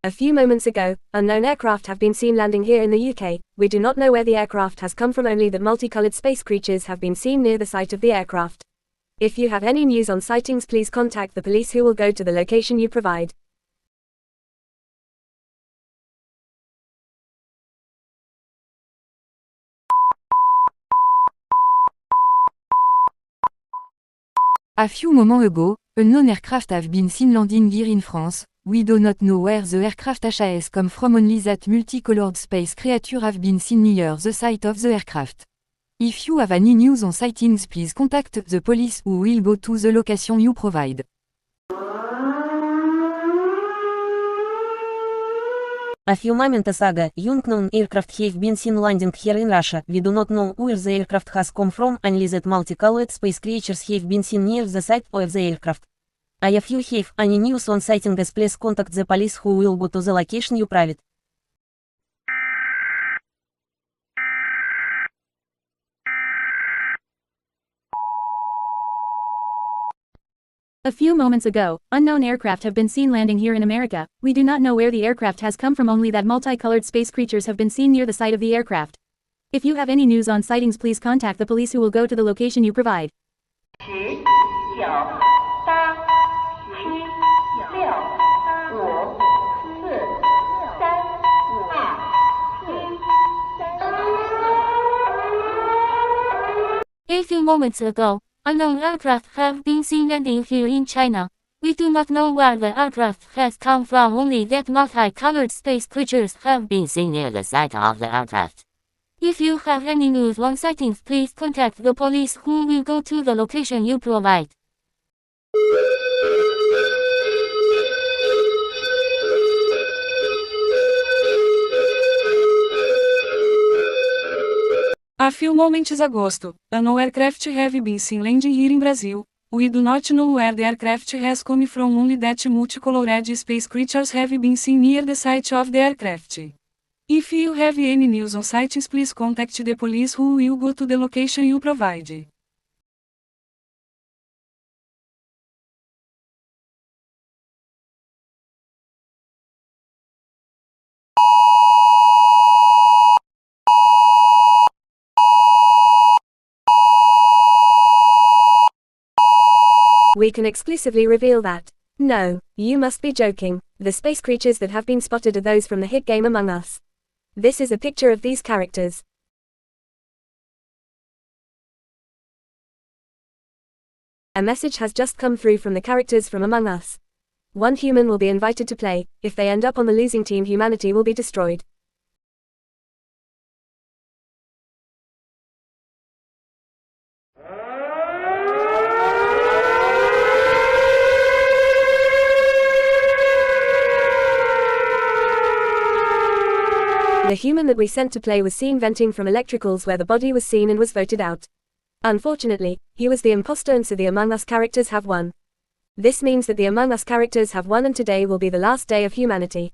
A few moments ago, unknown aircraft have been seen landing here in the UK. We do not know where the aircraft has come from, only that multicolored space creatures have been seen near the site of the aircraft. If you have any news on sightings, please contact the police, who will go to the location you provide. A few moments ago, a known aircraft have been seen landing here in France. We do not know where the aircraft has come from, only that multicolored space creature have been seen near the site of the aircraft. If you have any news on sightings, please contact the police, who will go to the location you provide. A few moments ago, unknown aircraft have been seen landing here in Russia. We do not know where the aircraft has come from, only that multicolored space creatures have been seen near the site of the aircraft. If you have any news on sightings, please contact the police, who will go to the location you provide. A few moments ago, unknown aircraft have been seen landing here in America. We do not know where the aircraft has come from, only that multicolored space creatures have been seen near the site of the aircraft. If you have any news on sightings, please contact the police, who will go to the location you provide. 10、9、8、7、6、5、4、3、2、1。A few moments ago, unknown aircraft have been seen landing here in China. We do not know where the aircraft has come from, only that multicolored space creatures have been seen near the site of the aircraft. If you have any news on sightings, please contact the police, who will go to the location you provide. A few moments ago, unknown aircraft have been seen landing here in Brazil. We do not know where the aircraft has come from, only that multicolored space creatures have been seen near the site of the aircraft. If you have any news on sightings, please contact the police, who will go to the location you provide. We can exclusively reveal that. No, you must be joking. The space creatures that have been spotted are those from the hit game Among Us. This is a picture of these characters. A message has just come through from the characters from Among Us. One human will be invited to play. If they end up on the losing team, humanity will be destroyed. The human that we sent to play was seen venting from electricals, where the body was seen and was voted out. Unfortunately, he was the imposter, and so the Among Us characters have won. This means that the Among Us characters have won, and today will be the last day of humanity.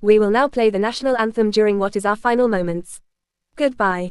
We will now play the national anthem during what is our final moments. Goodbye.